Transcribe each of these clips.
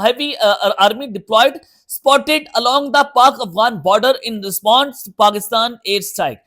heavy army deployed spotted along the Pak Afghan border in response to Pakistan air strike।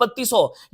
3200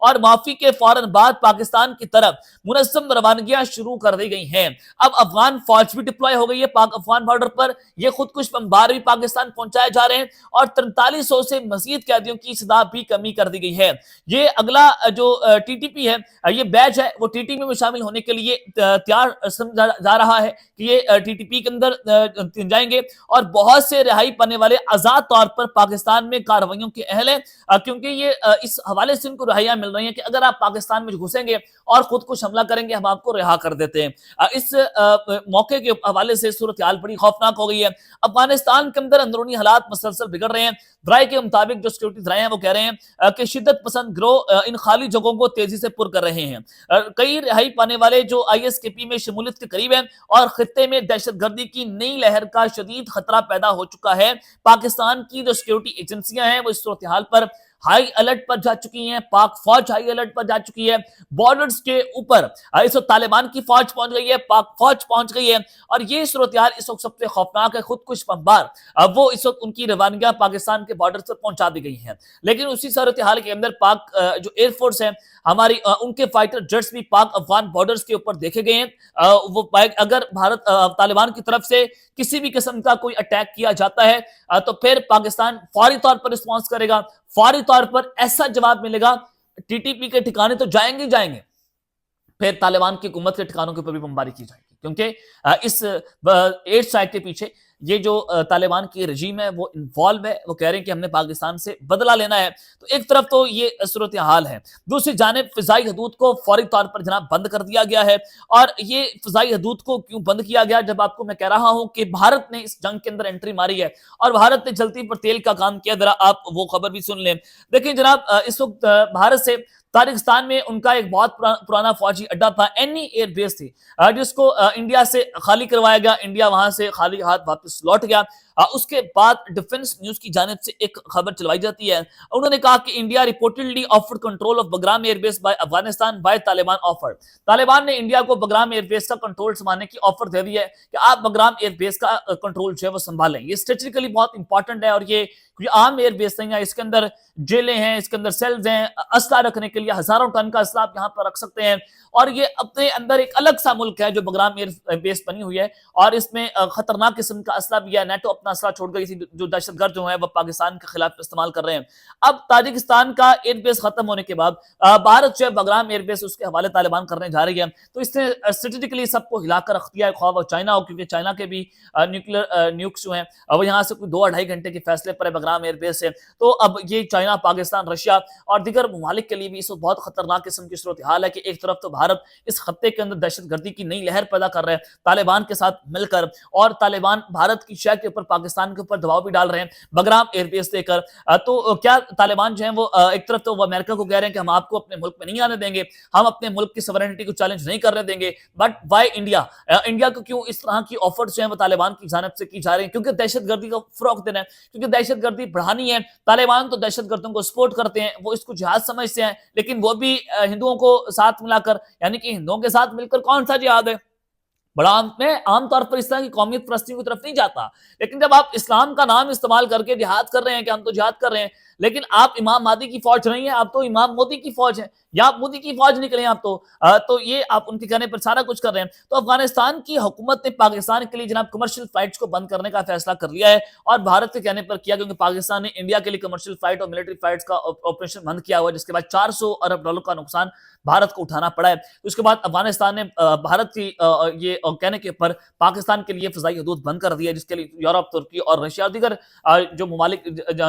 اور معافی کے فوراً بعد پاکستان کی طرف منظم روانگیاں شروع کر دی گئی ہیں۔ اب افغان فوج بھی ڈپلوائے ہو گئی ہے پاک افغان بارڈر پر، یہ خودکش بمبار بھی پاکستان پہنچائے جا رہے ہیں اور 4300 سے مزید قیدیوں کی سزا بھی کمی کر دی گئی ہے۔ یہ اگلا جو ٹی ٹی پی ہے، یہ بیچ ہے، وہ ٹی ٹی پی میں شامل ہونے کے لیے تیار سمجھا جا رہا ہے کہ یہ ٹی ٹی پی کے اندر جائیں گے اور بہت سے رہائی پانے والے آزاد طور پر پاکستان میں کارروائیوں کے اہل ہیں، کیونکہ یہ اس حوالے سے ان کو رہائیاں مل رہی ہیں کہ اگر آپ پاکستان میں گھسیں گے اور خود کش حملہ کریں گے ہم آپ کو رہا کر دیتے ہیں۔ اس موقع کے حوالے سے صورتحال بڑی خوفناک ہو گئی ہے۔ افغانستان کے اندر اندرونی حالات مسلسل بگڑ رہے ہیں۔ ذرائع کے مطابق جو سیکورٹی ذرائع ہیں وہ کہہ رہے ہیں کہ شدت پسند گروہ ان خالی جگہوں کو تیزی سے پر کر رہے ہیں۔ کئی رہائی پانے والے جو آئی ایس کے پی میں شمولیت کے قریب ہیں اور خطے میں دہشت گردی کی نئی لہر کا شدید خطرہ پیدا ہو چکا ہے۔ پاکستان کی جو سیکورٹی ایجنسیاں ہیں وہ اس صورتحال پر ہائی الرٹ پر جا چکی ہیں، پاک فوج ہائی الرٹ پر جا چکی ہے، بارڈرز کے اوپر اس وقت طالبان کی فوج پہنچ گئی ہے، پاک فوج پہنچ گئی ہے اور یہ صورتحال اس وقت سب سے خوفناک ہے۔ خودکش بمبار وہ اس وقت ان کی روانگیاں پاکستان کے بارڈر پر پہنچا دی گئی ہیں، لیکن اسی صورتحال کے اندر پاک جو ایئر فورس ہے ہماری، ان کے فائٹر جیٹس بھی پاک افغان بارڈرز کے اوپر دیکھے گئے ہیں۔ وہ اگر بھارت طالبان کی طرف سے کسی بھی قسم کا کوئی اٹیک کیا جاتا ہے تو پھر پاکستان فوری طور پر رسپانس کرے گا، فوری طور پر ایسا جواب ملے گا، ٹی ٹی پی کے ٹھکانے تو جائیں گے جائیں گے، پھر طالبان کی حکومت کے ٹھکانوں کے اوپر بھی بمباری کی جائے گی، کیونکہ اس ایٹ سائٹ کے پیچھے یہ جو طالبان کی رجیم ہے وہ انوالو ہے۔ وہ کہہ رہے ہیں کہ ہم نے پاکستان سے بدلہ لینا ہے۔ تو ایک طرف تو یہ صورتحال ہے، دوسری جانب فضائی حدود کو فوری طور پر جناب بند کر دیا گیا ہے۔ اور یہ فضائی حدود کو کیوں بند کیا گیا؟ جب آپ کو میں کہہ رہا ہوں کہ بھارت نے اس جنگ کے اندر انٹری ماری ہے اور بھارت نے جلتی پر تیل کا کام کیا، ذرا آپ وہ خبر بھی سن لیں۔ دیکھیں جناب، اس وقت بھارت سے تاجکستان میں ان کا ایک بہت پرانا فوجی اڈا تھا، اینی ایئر بیس تھی، جس کو انڈیا سے خالی کروایا گیا، انڈیا وہاں سے خالی ہاتھ واپس لوٹ گیا۔ اس کے بعد ڈیفنس نیوز کی جانب سے ایک خبر چلوائی جاتی ہے، انہوں نے کہا کہ India reportedly offered control of Bagram air base by Afghanistan by Taliban offer. Taliban نے انڈیا کو بگرام ایئر بیس کا کنٹرول سنبھالنے کی آفر دے دی ہے کہ آپ بگرام ایئر بیس کا کنٹرول جو ہے وہ سنبھالیں۔ یہ اسٹریٹجیکلی بہت امپورٹنٹ ہے اور یہ کوئی عام ایئر بیس نہیں ہے، اس کے اندر جیلیں ہیں، اس کے اندر سیلز ہیں، اسلحہ رکھنے کے لیے ہزاروں ٹن کا اسلحہ آپ یہاں پر رکھ سکتے ہیں اور یہ اپنے اندر ایک الگ سا ملک ہے جو بگرام ایئر بیس بنی ہوئی ہے اور اس میں خطرناک قسم کا اسلحہ بھی ہے۔ نیٹو اپنا اسلحہ چھوڑ گئی تھی، جو دہشت گرد جو ہیں وہ پاکستان کے خلاف استعمال کر رہے ہیں۔ اب تاجکستان کا ایئر بیس ختم ہونے کے بعد بھارت جو ہے بگرام ایئر بیس اس کے حوالے طالبان کرنے جا رہی ہے، تو اس نے اسٹریٹجیکلی سب کو ہلا کر رکھ دیا ہے، خواہ وہ چائنا ہو، کیونکہ چائنا کے بھی نیوکس جو ہیں وہ یہاں سے کوئی 2-2.5 گھنٹے کے فاصلے پر ہے بگرام ایئر بیس سے۔ تو اب یہ چائنا، پاکستان، رشیا اور دیگر ممالک کے لیے بھی اس وقت بہت خطرناک قسم کی صورتحال ہے کہ ایک طرف تو بھارت اس خطے کے اندر دہشت گردی کی نئی لہر پیدا کر رہے ہیں طالبان کے ساتھ مل کر، اور طالبان بھارت کی شے کے اوپر پاکستان کے اوپر دباؤ بھی ڈال رہے ہیں بگرام ایئر بیس دے کر۔ تو کیا طالبان جو ہیں وہ ایک طرف تو وہ امریکہ کو کہہ رہے ہیں کہ ہم آپ کو اپنے ملک میں نہیں آنے دیں گے، ہم اپنے ملک کی سورینٹی کو چیلنج نہیں کرنے دیں گے، بٹ وائی انڈیا؟ انڈیا کو کیوں اس طرح کی آفرز جو ہیں وہ طالبان کی جانب سے کی جا رہی ہیں؟ کیونکہ دہشت گردی کو فروغ دینا ہے، کیونکہ دہشت گردی بڑھانی ہے۔ طالبان تو دہشت گردوں کو سپورٹ کرتے ہیں، وہ اس کو جہاد سمجھتے ہیں، لیکن وہ بھی ہندوؤں کو ساتھ ملا کر، یعنی کہ ہندوؤں کے ساتھ مل کر کون سا جہاد ہے؟ بڑا میں عام طور پر اس طرح کی قومیت پرستی کی طرف نہیں جاتا، لیکن جب آپ اسلام کا نام استعمال کر کے جہاد کر رہے ہیں کہ ہم تو جہاد کر رہے ہیں، لیکن آپ امام مہدی کی فوج نہیں ہیں، آپ تو امام مودی کی فوج ہیں، یا آپ مودی کی فوج نکلیں آپ تو یہ آپ ان کے کہنے پر سارا کچھ کر رہے ہیں۔ تو افغانستان کی حکومت نے پاکستان کے لیے جناب کمرشل فلائٹس کو بند کرنے کا فیصلہ کر لیا ہے اور بھارت کے کہنے پر کیا، کیونکہ پاکستان نے انڈیا کے لیے کمرشل فلائٹ اور ملٹری فلائٹس کا آپریشن بند کیا ہوا ہے، جس کے بعد $400 ارب کا نقصان بھارت کو اٹھانا پڑا ہے۔ اس کے بعد افغانستان نے بھارت کی یہ کہنے کے اوپر پاکستان کے لیے فضائی حدود بند کر دی ہے، جس کے لیے یورپ، ترکی اور رشیا اور دیگر جو ممالک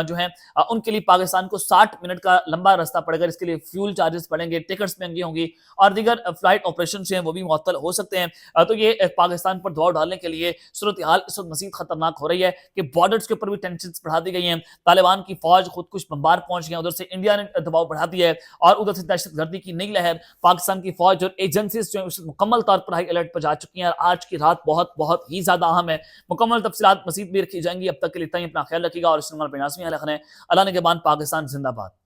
جو ہیں ان کے لیے پاکستان کو 60 منٹ کا لمبا راستہ پڑے گا، جس کے لیے فیول چارجز پڑیں گے، ٹکٹس مہنگی ہوں گی اور دیگر فلائٹ آپریشن جو ہیں وہ بھی معطل ہو سکتے ہیں۔ تو یہ پاکستان پر دباؤ ڈالنے کے لیے صورتحال اس وقت مزید خطرناک ہو رہی ہے کہ بارڈرز کے اوپر بھی ٹینشنز بڑھا دی گئی ہیں، طالبان کی فوج خودکش بمبار پہنچ گئی، ادھر سے انڈیا نے دباؤ بڑھا دیا ہے اور ادھر سے دہشت گردی کی نئی لہر، پاکستان کی فوج اور ایجنسیز جو ہیں مکمل طور پر ہائی الرٹ پر جا چکی ہیں اور آج کی رات بہت بہت ہی زیادہ اہم ہے۔ مکمل تفصیلات مزید بھی رکھی جائیں گی، اب تک کے لیے اتنا ہی، اپنا خیال رکھیے گا اور اس نمبر پہ نازمی رکھنا ہے۔ اللہ نگہبان، پاکستان زندہ باد۔